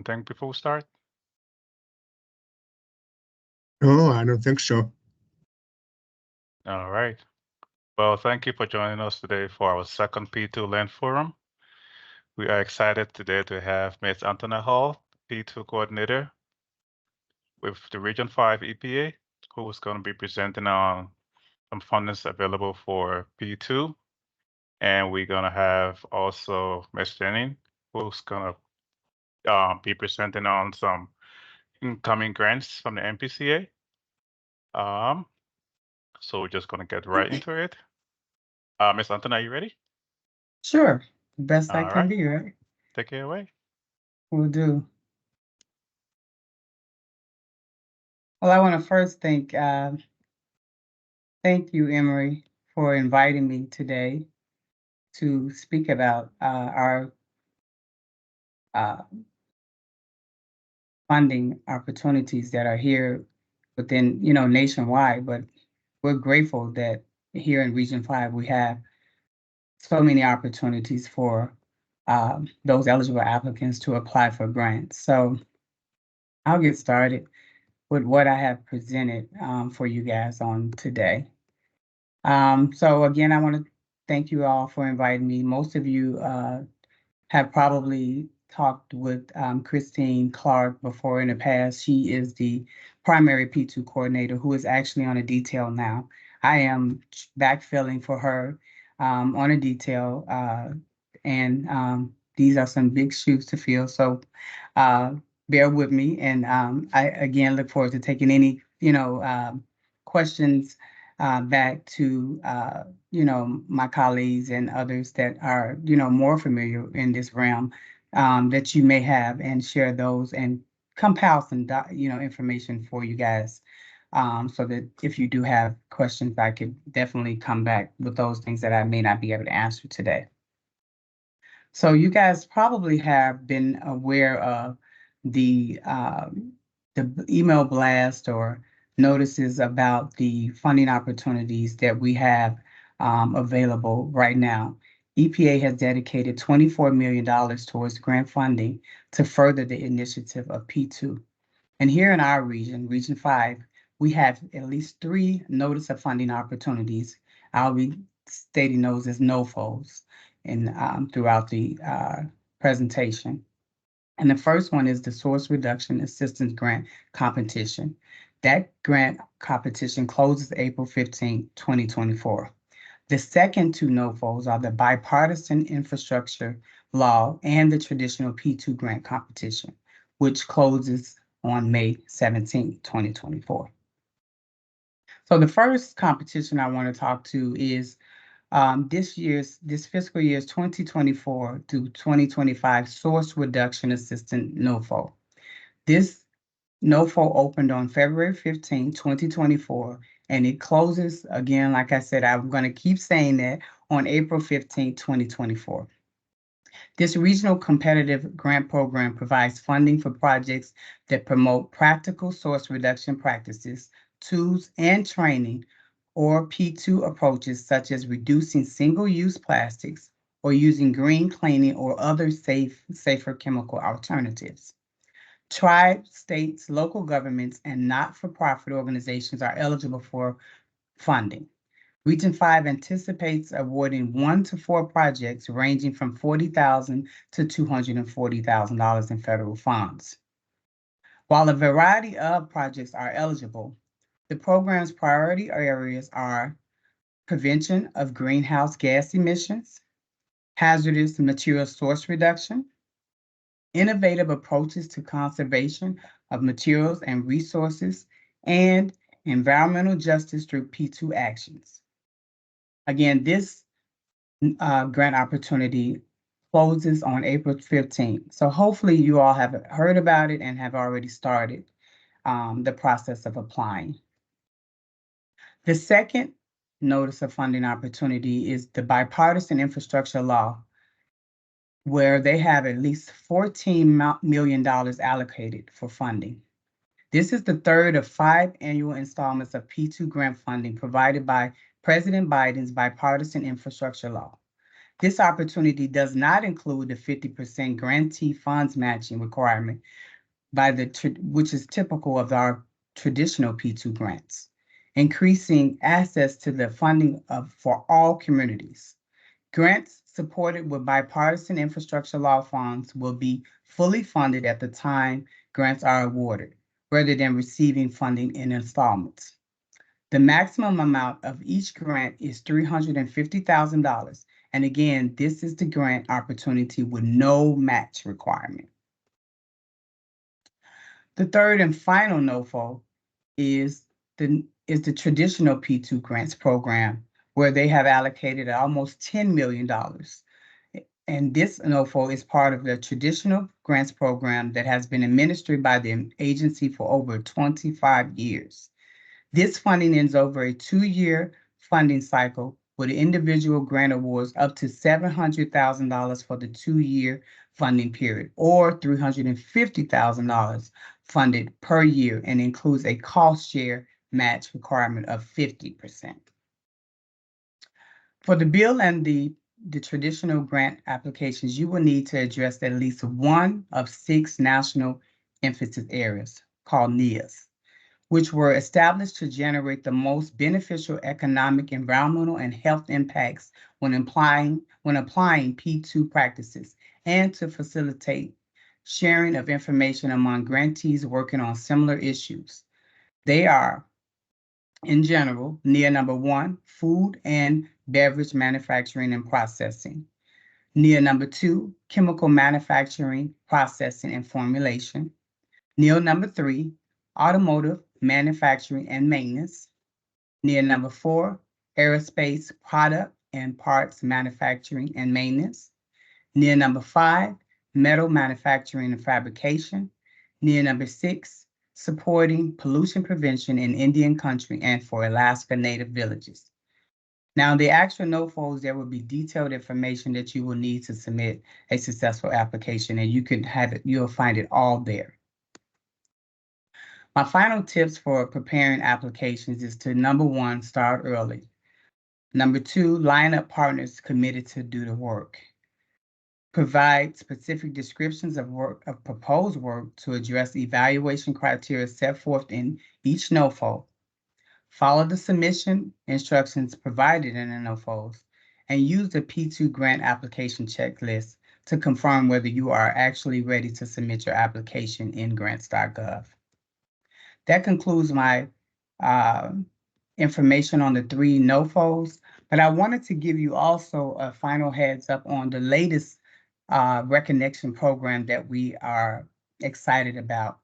anything before we start? No, I don't think so. All right. Well, thank you for joining us today for our second P2 Land Forum. We are excited today to have Ms. Antoinette Hall, P2 Coordinator with the Region 5 EPA, who is going to be presenting on some fundings available for P2. And we're going to have also Ms. Janeen, who's going to be presenting on some incoming grants from the MPCA. So we're just going to get right into it. Ms. Antoinette, are you ready? Sure, best I All can right. be, right? Take it away. Will do. Well, I want to first thank you, Emery, for inviting me today to speak about our funding opportunities that are here within, nationwide. But we're grateful that here in Region 5, we have so many opportunities for those eligible applicants to apply for grants. So I'll get started with what I have presented for you guys on today. So again, I want to thank you all for inviting me. Most of you have probably talked with Christine Clark before in the past. She is the primary P2 coordinator who is actually on a detail now. I am backfilling for her on a detail, and these are some big shoes to fill. So bear with me, and I again look forward to taking any questions back to my colleagues and others that are more familiar in this realm that you may have, and share those and compile some information for you guys, so that if you do have questions, I could definitely come back with those things that I may not be able to answer today. So you guys probably have been aware of the email blast or notices about the funding opportunities that we have available right now. EPA has dedicated $24 million towards grant funding to further the initiative of P2. And here in our region, Region 5, we have at least 3 notice of funding opportunities. I'll be stating those as NOFOs throughout the presentation. And the first one is the Source Reduction Assistance Grant Competition. That grant competition closes April 15, 2024. The second 2 NOFOs are the Bipartisan Infrastructure Law and the Traditional P2 Grant Competition, which closes on May 17, 2024. So the first competition I want to talk to is this fiscal year's 2024 to 2025 Source Reduction Assistant NOFO. This NOFO opened on February 15, 2024, and it closes again, like I said, I'm going to keep saying that, on April 15, 2024. This regional competitive grant program provides funding for projects that promote practical source reduction practices, tools, and training, or P2 approaches such as reducing single-use plastics or using green cleaning or other safer chemical alternatives. Tribes, states, local governments, and not-for-profit organizations are eligible for funding. Region 5 anticipates awarding 1 to 4 projects ranging from $40,000 to $240,000 in federal funds. While a variety of projects are eligible, the program's priority areas are prevention of greenhouse gas emissions, hazardous material source reduction, innovative approaches to conservation of materials and resources, and environmental justice through P2 actions. Again, this grant opportunity closes on April 15th. So hopefully you all have heard about it and have already started the process of applying. The second notice of funding opportunity is the Bipartisan Infrastructure Law, where they have at least $14 million allocated for funding. This is the third of 5 annual installments of P2 grant funding provided by President Biden's Bipartisan Infrastructure Law. This opportunity does not include the 50% grantee funds matching requirement which is typical of our traditional P2 grants, increasing access to the funding for all communities. Grants supported with bipartisan infrastructure law funds will be fully funded at the time grants are awarded, rather than receiving funding in installments. The maximum amount of each grant is $350,000. And again, this is the grant opportunity with no match requirement. The third and final NOFO is the traditional P2 grants program, where they have allocated almost $10 million. And this NOFO is part of the traditional grants program that has been administered by the agency for over 25 years. This funding ends over a 2-year funding cycle with individual grant awards up to $700,000 for the 2-year funding period, or $350,000 funded per year, and includes a cost share match requirement of 50%. For the bill and the traditional grant applications, you will need to address at least one of 6 national emphasis areas called NEAs, which were established to generate the most beneficial economic, environmental, and health impacts when applying P2 practices, and to facilitate sharing of information among grantees working on similar issues. They are, in general, NEA number 1, food and beverage manufacturing and processing. NEA number 2, chemical manufacturing, processing, and formulation. NEA number 3, automotive manufacturing and maintenance. NEA number 4, aerospace product and parts manufacturing and maintenance. NEA number 5, metal manufacturing and fabrication. NEA number 6, supporting pollution prevention in Indian country and for Alaska Native villages. Now, the actual NOFOs, there will be detailed information that you will need to submit a successful application, and you can have it, you'll find it all there. My final tips for preparing applications is to, number 1, start early. Number 2, line up partners committed to do the work. Provide specific descriptions of proposed work to address evaluation criteria set forth in each NOFO. Follow the submission instructions provided in the NOFOs, and use the P2 grant application checklist to confirm whether you are actually ready to submit your application in grants.gov. That concludes my information on the 3 NOFOs, but I wanted to give you also a final heads up on the latest recognition program that we are excited about.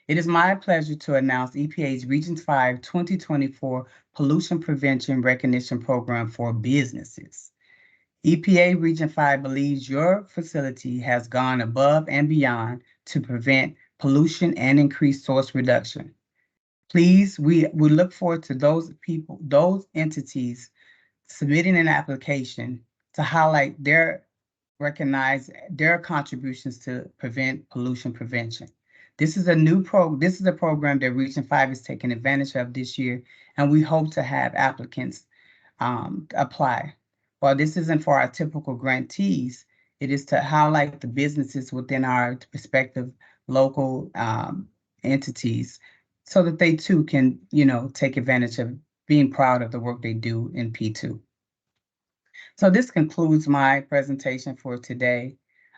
It is my pleasure to announce EPA's Region 5 2024 Pollution Prevention Recognition Program for businesses. EPA Region 5 believes your facility has gone above and beyond to prevent pollution and increase source reduction. Please, we look forward to those entities submitting an application to highlight recognize their contributions to prevent pollution prevention. This is a program that Region 5 is taking advantage of this year, and we hope to have applicants apply. While this isn't for our typical grantees, it is to highlight the businesses within our respective local entities, so that they too can, take advantage of being proud of the work they do in P2. So this concludes my presentation for today.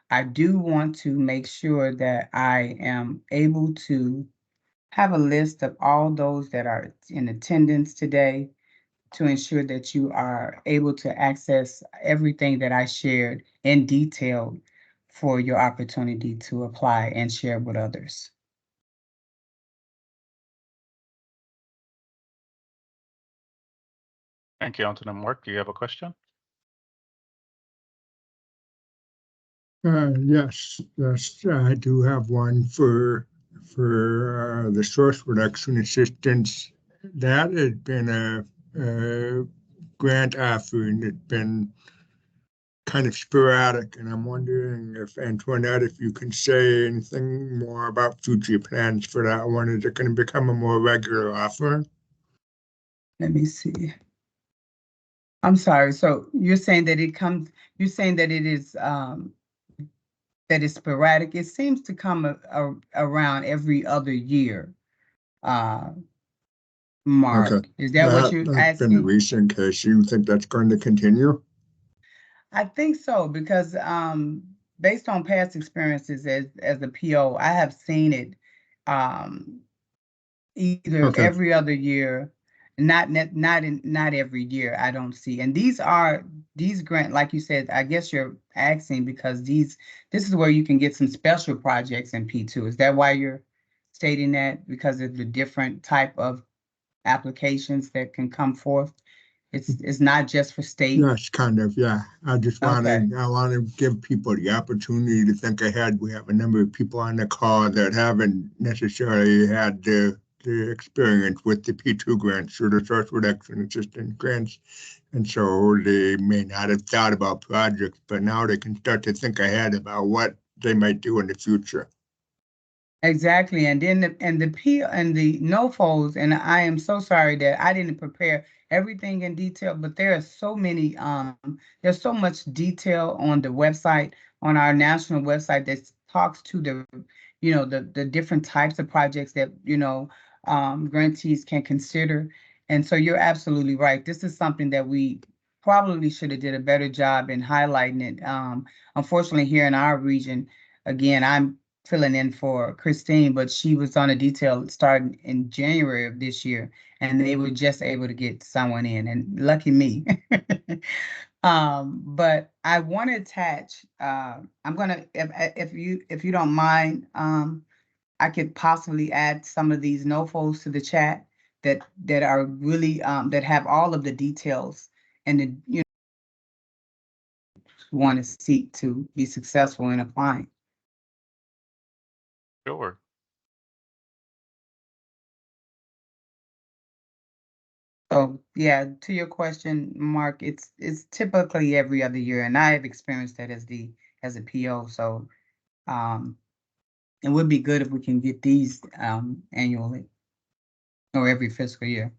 I do want to make sure that I am able to have a list of all those that are in attendance today to ensure that you are able to access everything that I shared in detail for your opportunity to apply and share with others. Thank you, Antoinette. Mark, do you have a question? Yes, I do have one for the source reduction assistance. That had been a grant offering that's been kind of sporadic, and I'm wondering if, Antoinette, if you can say anything more about future plans for that one. Is it going to become a more regular offering? Let me see. I'm sorry. So you're saying that you're saying that it is, that is sporadic. It seems to come around every other year. Uh, Okay, Mark, is that what you're that's been a asking? recent case. You think that's going to continue? I think so because based on past experiences as a PO, I have seen it um, either Okay, every other year, not every year. I don't see, and these grant, like you said. I guess you're asking because this is where you can get some special projects in P2. Is that why you're stating that? Because of the different type of applications that can come forth. It's not just for state. yes, kind of, yeah. Okay. I want to give people the opportunity to think ahead. We have a number of people on the call that haven't necessarily had the experience with the P2 grants or the source reduction assistance grants. And so they may not have thought about projects, but now they can start to think ahead about what they might do in the future. Exactly. And then the NOFOs, and I am so sorry that I didn't prepare everything in detail, but there are so many, there's so much detail on the website, on our national website that talks to the different types of projects that, grantees can consider. And so you're absolutely right. This is something that we probably should have did a better job in highlighting it. Unfortunately, here in our region, again, I'm filling in for Christine, but she was on a detail starting in January of this year, and they were just able to get someone in, and lucky me. But I want to attach. I'm gonna, if you don't mind, I could possibly add some of these NOFOs to the chat that are really that have all of the details and the want to seek to be successful in applying. Sure. So yeah, to your question, Mark, it's typically every other year, and I have experienced that as a PO. So um, it would be good if we can get these annually or every fiscal year.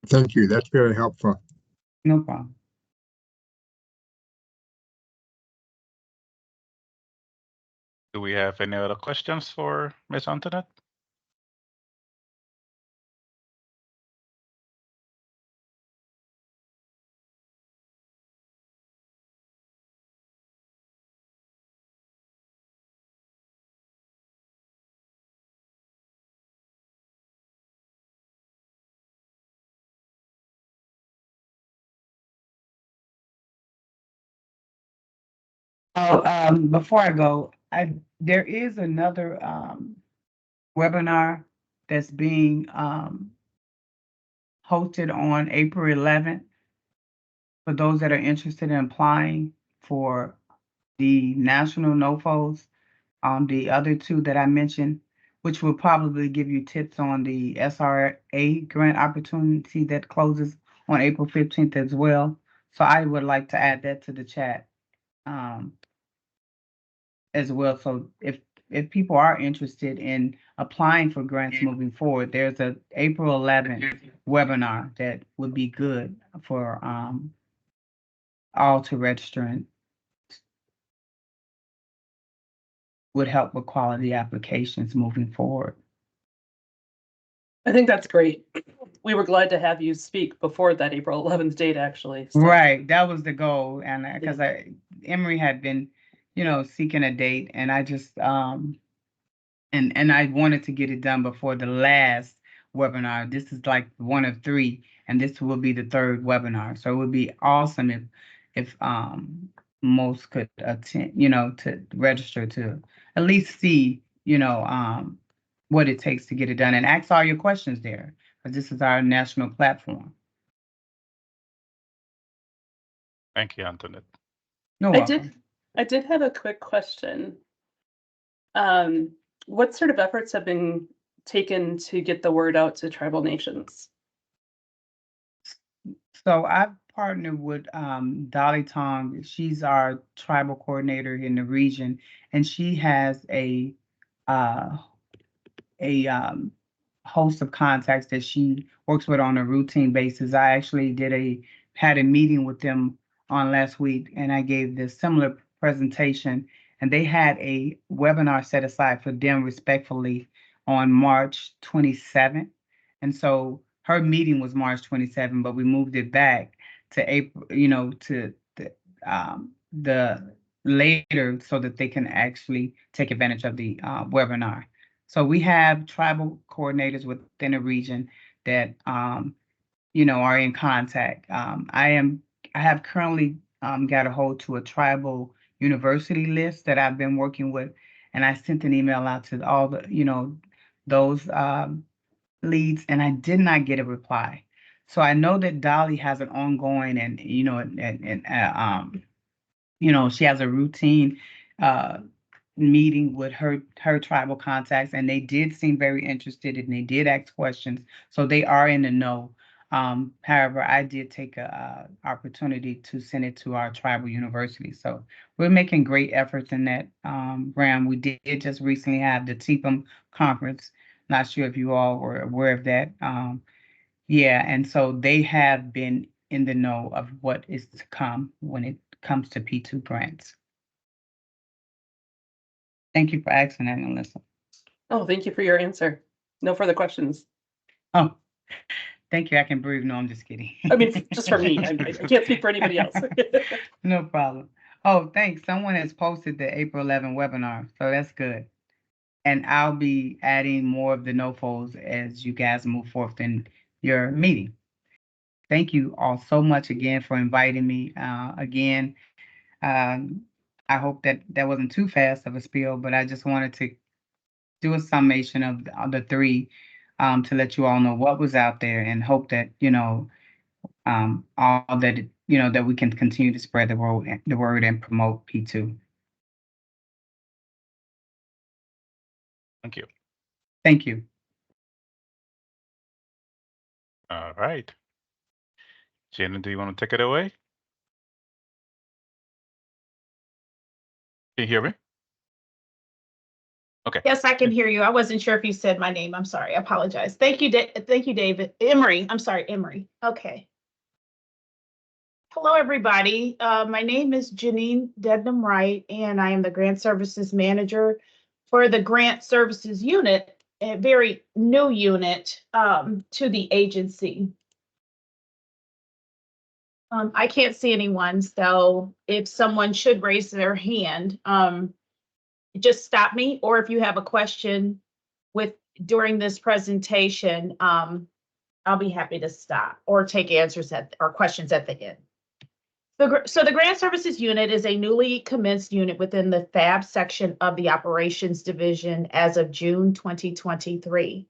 Thank you. That's very helpful. No problem. Do we have any other questions for Ms. Antoinette? Oh, before I go, there is another webinar that's being hosted on April 11th for those that are interested in applying for the national NOFOs. The other two that I mentioned, which will probably give you tips on the SRA grant opportunity that closes on April 15th as well. So I would like to add that to the chat as well. So if people are interested in applying for grants moving forward, there's a April 11th webinar that would be good for all to register and would help with quality applications moving forward. I think that's great. We were glad to have you speak before that April 11th date, actually. So. Right, that was the goal, and because Emory had been, seeking a date, and I just and I wanted to get it done before the last webinar. This is like one of three, and this will be the third webinar. So it would be awesome if most could attend, to register to at least see, what it takes to get it done and ask all your questions there, because this is our national platform. Thank you, Antoinette. You're welcome. I did have a quick question. What sort of efforts have been taken to get the word out to tribal nations? So I've partnered with Dolly Tong. She's our tribal coordinator in the region, and she has a a host of contacts that she works with on a routine basis. I actually had a meeting with them on last week, and I gave this similar presentation, and they had a webinar set aside for them respectfully on March 27th. And so her meeting was March 27th, but we moved it back to April, to the later so that they can actually take advantage of the webinar. So we have tribal coordinators within the region that are in contact. I have currently got a hold to a tribal university list that I've been working with, and I sent an email out to all the those leads, and I did not get a reply. So I know that Dolly has an ongoing, and she has a routine meeting with her tribal contacts, and they did seem very interested, and they did ask questions, so they are in the know. However, I did take a opportunity to send it to our tribal university. So we're making great efforts in that realm. We did just recently have the TPM conference. Not sure if you all were aware of that. Yeah, and so they have been in the know of what is to come when it comes to P2 grants. Thank you for asking that, Melissa. Oh, thank you for your answer. No further questions. Oh, thank you. I can breathe. No, I'm just kidding. I mean, just for me. I can't speak for anybody else. No problem. Oh, thanks. Someone has posted the April 11 webinar, so that's good. And I'll be adding more of the NOFOs as you guys move forth in your meeting. Thank you all so much again for inviting me. Again, I hope that wasn't too fast of a spiel, but I just wanted to do a summation of the three to let you all know what was out there, and hope that all that that we can continue to spread the word and promote P2. Thank you. Thank you. All right. Janeen, do you want to take it away? Can you hear me? Okay. Yes, I can hear you. I wasn't sure if you said my name. I'm sorry. I apologize. Thank you, David. Emery. I'm sorry, Emery. Okay. Hello, everybody. My name is Janeen Dednam-Wright, and I am the Grant Services Manager for the Grant Services Unit, a very new unit to the agency. I can't see anyone, so if someone should raise their hand, just stop me, or if you have a question during this presentation, I'll be happy to stop or take answers or questions at the end. So the Grant Services Unit is a newly commenced unit within the FAB section of the Operations Division as of June 2023.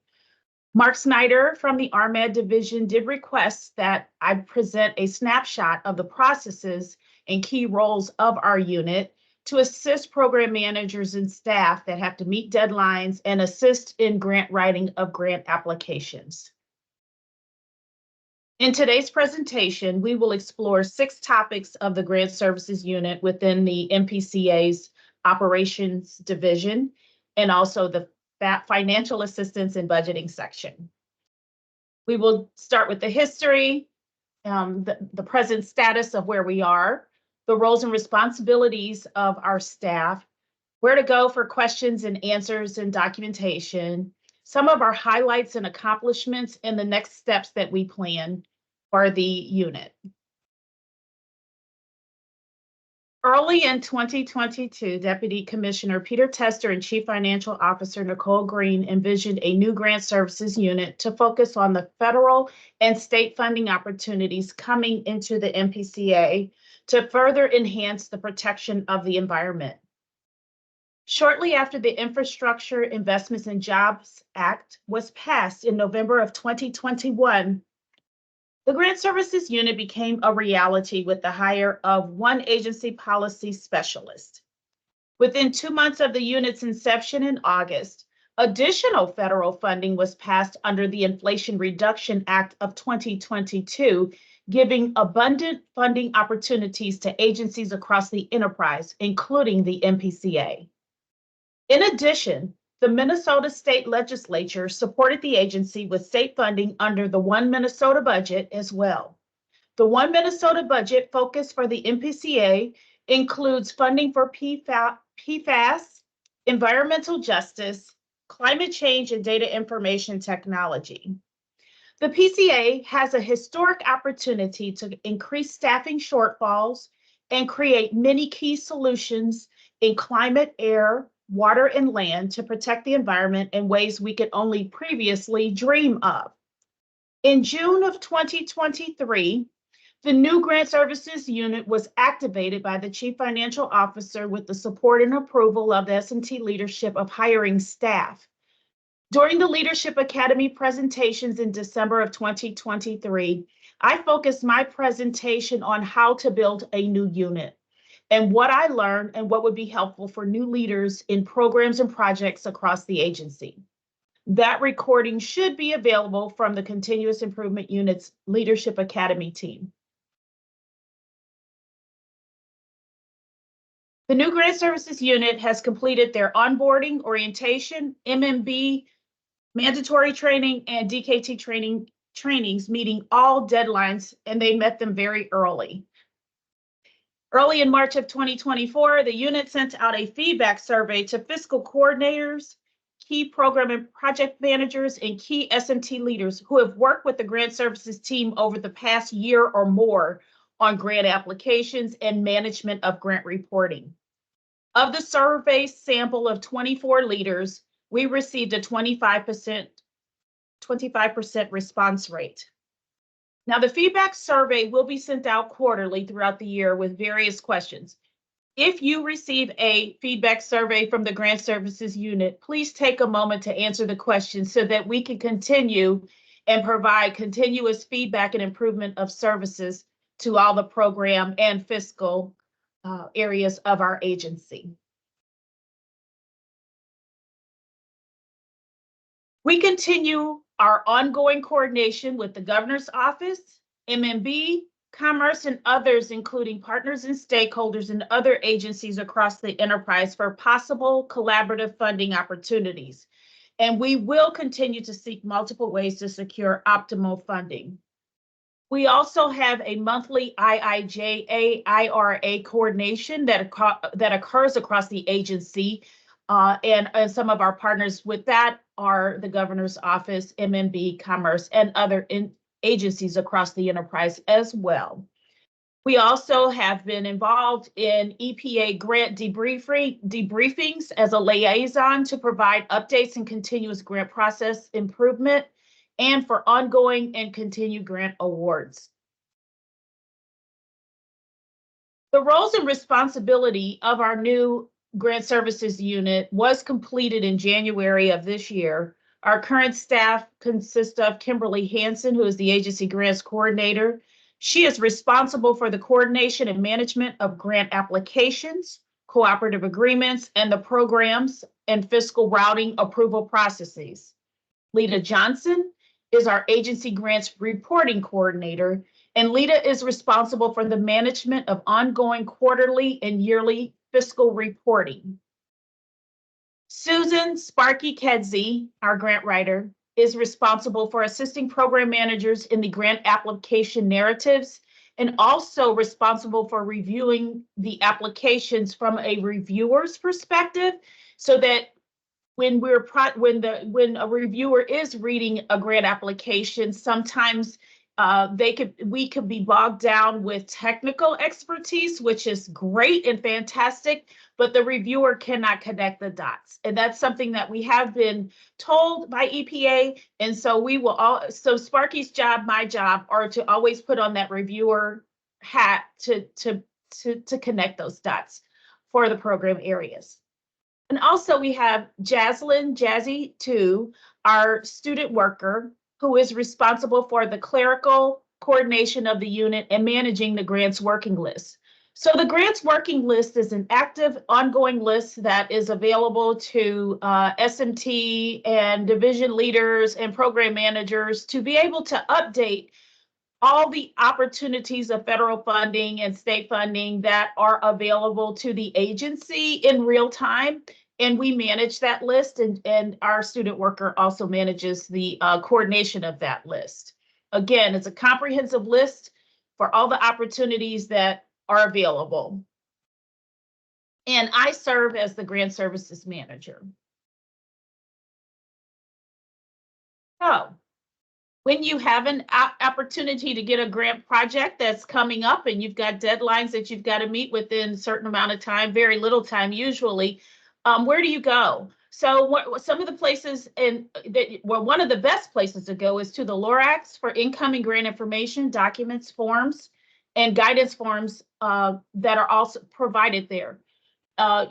Mark Snyder from the RMAD Division did request that I present a snapshot of the processes and key roles of our unit to assist program managers and staff that have to meet deadlines and assist in grant writing of grant applications. In today's presentation, we will explore 6 topics of the Grant Services Unit within the MPCA's Operations Division, and also the Financial Assistance and Budgeting section. We will start with the history, the present status of where we are, the roles and responsibilities of our staff, where to go for questions and answers and documentation, some of our highlights and accomplishments, and the next steps that we plan for the unit. Early in 2022, Deputy Commissioner Peter Tester and Chief Financial Officer Nicole Green envisioned a new grant services unit to focus on the federal and state funding opportunities coming into the MPCA to further enhance the protection of the environment. Shortly after the Infrastructure Investments and Jobs Act was passed in November of 2021, the Grant Services Unit became a reality with the hire of one agency policy specialist. Within 2 months of the unit's inception in August, additional federal funding was passed under the Inflation Reduction Act of 2022, giving abundant funding opportunities to agencies across the enterprise, including the MPCA. In addition, The Minnesota State Legislature supported the agency with state funding under the One Minnesota budget as well. The One Minnesota budget focus for the MPCA includes funding for PFAS, environmental justice, climate change, and data information technology. The PCA has a historic opportunity to increase staffing shortfalls and create many key solutions in climate, air, water, and land to protect the environment in ways we could only previously dream of. In June of 2023, the new Grant Services Unit was activated by the Chief Financial Officer with the support and approval of the S&T leadership of hiring staff. During the Leadership Academy presentations in December of 2023, I focused my presentation on how to build a new unit and what I learned and what would be helpful for new leaders in programs and projects across the agency. That recording should be available from the Continuous Improvement Unit's Leadership Academy team. The new Grant Services Unit has completed their onboarding, orientation, MMB, mandatory training, and DKT trainings, meeting all deadlines, and they met them very early. Early in March of 2024, the unit sent out a feedback survey to fiscal coordinators, key program and project managers, and key SMT leaders who have worked with the grant services team over the past year or more on grant applications and management of grant reporting. Of the survey sample of 24 leaders, we received a 25% response rate. Now, the feedback survey will be sent out quarterly throughout the year with various questions. If you receive a feedback survey from the Grant Services Unit, please take a moment to answer the questions so that we can continue and provide continuous feedback and improvement of services to all the program and fiscal areas of our agency. We continue our ongoing coordination with the Governor's Office, MMB, Commerce, and others, including partners and stakeholders and other agencies across the enterprise for possible collaborative funding opportunities. And we will continue to seek multiple ways to secure optimal funding. We also have a monthly IIJA, IRA coordination that occurs across the agency. And some of our partners with that are the Governor's Office, MMB, Commerce, and other agencies across the enterprise as well. We also have been involved in EPA grant debriefings as a liaison to provide updates and continuous grant process improvement and for ongoing and continued grant awards. The roles and responsibility of our new Grant Services Unit was completed in January of this year. Our current staff consists of Kimberly Hansen, who is the Agency Grants Coordinator. She is responsible for the coordination and management of grant applications, cooperative agreements, and the programs and fiscal routing approval processes. Lita Johnson is our Agency Grants Reporting Coordinator, and Lita is responsible for the management of ongoing quarterly and yearly fiscal reporting. Susan Sparky Kedzie, our grant writer, is responsible for assisting program managers in the grant application narratives and also responsible for reviewing the applications from a reviewer's perspective, so that when a reviewer is reading a grant application, sometimes we could be bogged down with technical expertise, which is great and fantastic, but the reviewer cannot connect the dots. And that's something that we have been told by EPA. And so so Sparky's job, my job, are to always put on that reviewer hat to connect those dots for the program areas. And also we have Jaslyn Jazzy too, our student worker, who is responsible for the clerical coordination of the unit and managing the grants working list. So the grants working list is an active, ongoing list that is available to SMT and division leaders and program managers to be able to update all the opportunities of federal funding and state funding that are available to the agency in real time and we manage that list, and our student worker also manages the coordination of that list. Again, it's a comprehensive list for all the opportunities that are available. And I serve as the Grant Services Manager. So when you have an opportunity to get a grant project that's coming up and you've got deadlines that you've got to meet within a certain amount of time, very little time usually, where do you go? So some of the places one of the best places to go is to the LORACs for incoming grant information, documents, forms, and guidance forms that are also provided there.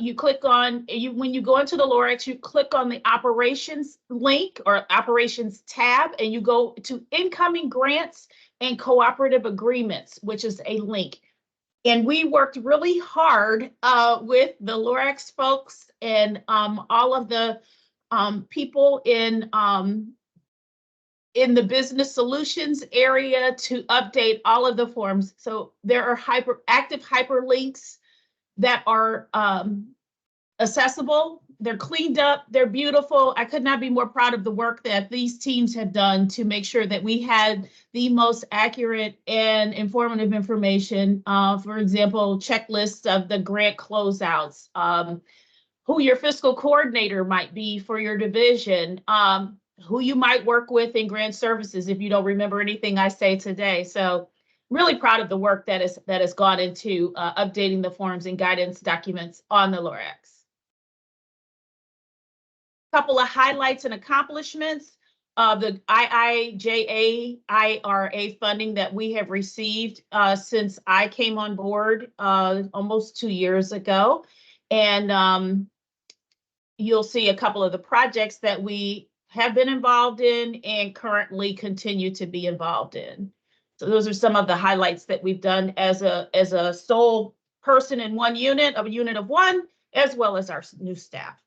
You click on, when you go into the LORACs, you click on the operations link or operations tab, and you go to incoming grants and cooperative agreements, which is a link. And we worked really hard with the LORACs folks and all of the people in the business solutions area to update all of the forms. So there are active hyperlinks that are accessible. They're cleaned up, they're beautiful. I could not be more proud of the work that these teams have done to make sure that we had the most accurate and informative information. For example, checklists of the grant closeouts, who your fiscal coordinator might be for your division, who you might work with in grant services if you don't remember anything I say today. So really proud of the work that has gone into updating the forms and guidance documents on the LORACs. Couple of highlights and accomplishments of the IIJA IRA funding that we have received since I came on board almost 2 years ago. And you'll see a couple of the projects that we have been involved in and currently continue to be involved in. So those are some of the highlights that we've done as a sole person in one unit, a unit of one, as well as our new staff.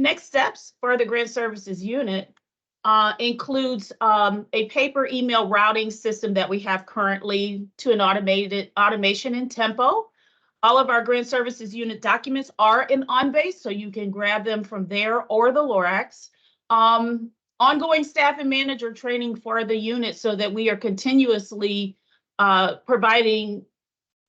Next steps for the Grant Services Unit includes a paper email routing system that we have currently to an automation in Tempo. All of our Grant Services Unit documents are in OnBase, so you can grab them from there or the LORACs. Ongoing staff and manager training for the unit so that we are continuously providing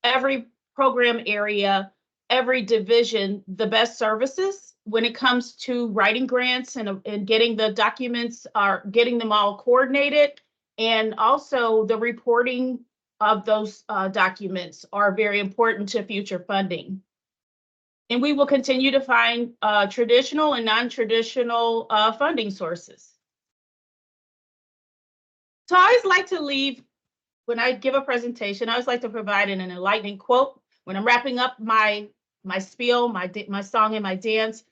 every program area, every division, the best services when it comes to writing grants and getting the documents, getting them all coordinated. And also the reporting of those documents are very important to future funding. And we will continue to find traditional and non-traditional funding sources. So I always like to leave, when I give a presentation, I always like to provide an enlightening quote. When I'm wrapping up my spiel, my song and my dance,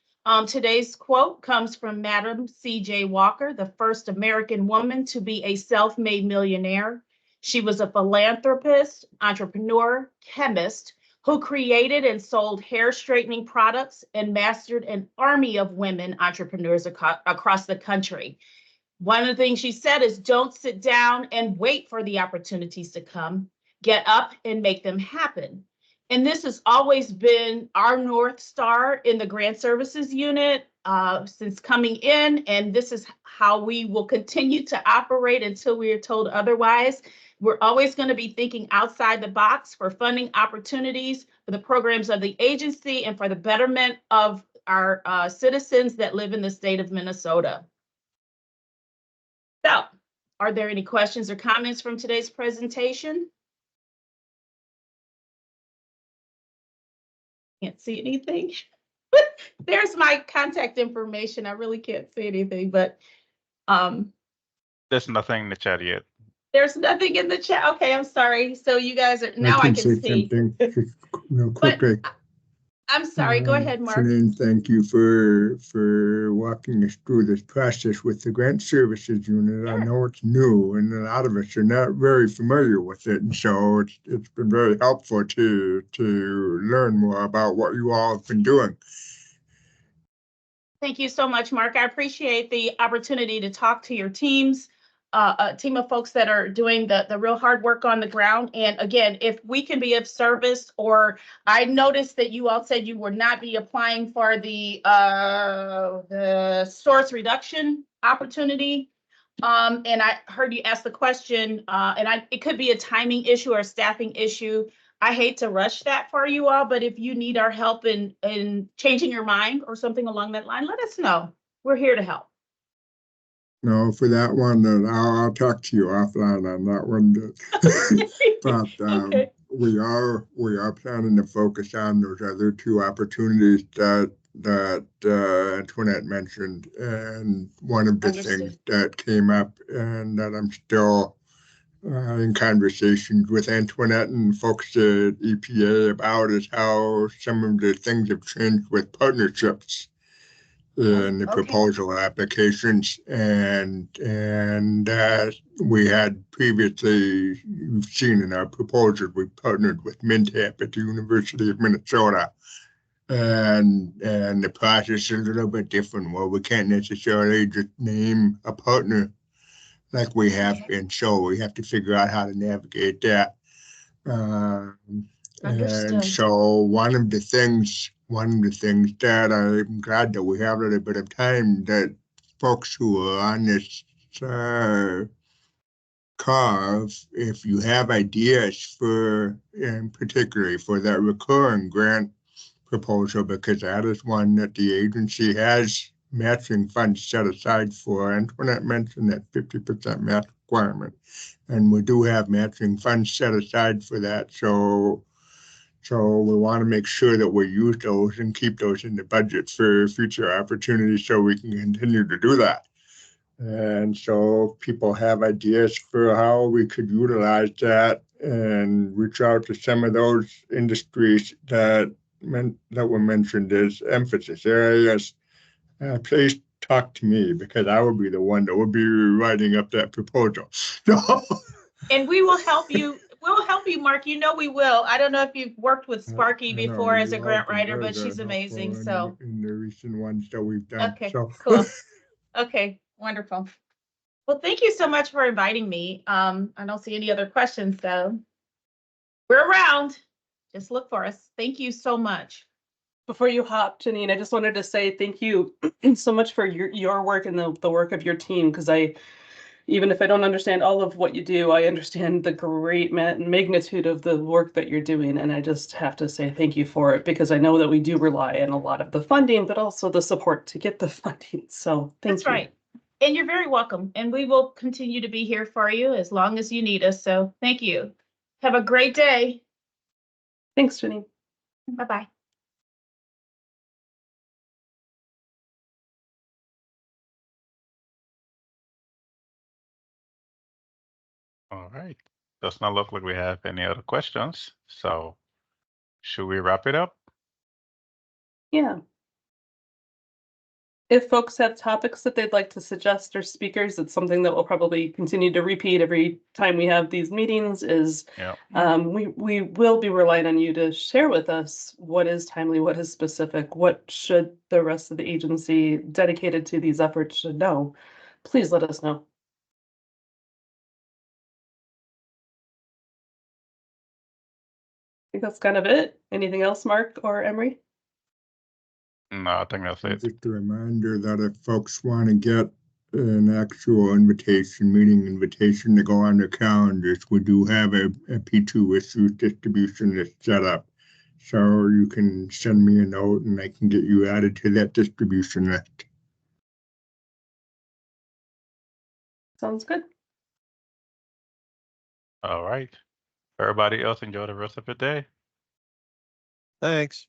today's quote comes from Madam C.J. Walker, the first American woman to be a self-made millionaire. She was a philanthropist, entrepreneur, chemist, who created and sold hair straightening products and mastered an army of women entrepreneurs across the country. One of the things she said is, don't sit down and wait for the opportunities to come. Get up and make them happen. And this has always been our North Star in the Grant Services Unit since coming in, and this is how we will continue to operate until we are told otherwise. We're always going to be thinking outside the box for funding opportunities for the programs of the agency and for the betterment of our citizens that live in the state of Minnesota. So, are there any questions or comments from today's presentation? Can't see anything. There's my contact information. I really can't see anything, but There's nothing in the chat yet. There's nothing in the chat. Okay, I'm sorry. So you guys are now I can say see. something real quickly. I'm sorry. Go ahead, Mark. Janeen, thank you for walking us through this process with the Grant Services Unit. Sure. I know it's new, and a lot of us are not very familiar with it, and so it's been very helpful to learn more about what you all have been doing. Thank you so much, Mark. I appreciate the opportunity to talk to your teams. a team of folks that are doing the real hard work on the ground. And again, if we can be of service, or I noticed that you all said you would not be applying for the source reduction opportunity. And I heard you ask the question, it could be a timing issue or a staffing issue. I hate to rush that for you all, but if you need our help in changing your mind or something along that line, let us know. We're here to help. No, for that one, I'll talk to you offline on that one. But Okay. we are planning to focus on those other two opportunities that Antoinette mentioned, and one of the Understood. things that came up and that I'm still in conversations with Antoinette and folks at EPA about is how some of the things have changed with partnerships in the Okay. proposal applications, and we had previously, you've seen in our proposal, we partnered with MNTAP at the University of Minnesota, and the process is a little bit different. Well, we can't necessarily just name a partner like we have been, so we have to figure out how to navigate that. And Understood. so one of the things that I'm glad that we have a little bit of time, that folks who are on this call, if you have ideas for, and particularly for that recurring grant proposal, because that is one that the agency has matching funds set aside for. Antoinette mentioned that 50% match requirement, and we do have matching funds set aside for that. So we want to make sure that we use those and keep those in the budget for future opportunities so we can continue to do that. And so if people have ideas for how we could utilize that and reach out to some of those industries that were mentioned as emphasis areas, please talk to me, because I will be the one that will be writing up that proposal. And we will help you. We'll help you, Mark. You know we will. I don't know if you've worked with Sparky before as a grant writer, but she's amazing. So in the recent ones that we've done. okay, so. cool. Okay, wonderful. Well, thank you so much for inviting me. I don't see any other questions, so we're around. Just look for us. Thank you so much. Before you hop, Janeen, I just wanted to say thank you so much for your work and the work of your team, because even if I don't understand all of what you do, I understand the great magnitude of the work that you're doing. And I just have to say thank you for it, because I know that we do rely on a lot of the funding, but also the support to get the funding. So thank you. That's right. And you're very welcome. And we will continue to be here for you as long as you need us. So thank you. Have a great day. Thanks, Janeen. Bye-bye. All right. Does not look like we have any other questions. So should we wrap it up? Yeah. If folks have topics that they'd like to suggest or speakers, it's something that we'll probably continue to repeat every time we have these meetings, is we will be relying on you to share with us what is timely, what is specific, what should the rest of the agency dedicated to these efforts should know. Please let us know. I think that's kind of it. Anything else, Mark or Emery? No, I think that's it. Just a reminder that if folks want to get an actual meeting invitation to go on their calendars, we do have a P2 issues distribution that's set up. So you can send me a note and I can get you added to that distribution list. Sounds good. All right. Everybody else, enjoy the rest of your day. Thanks.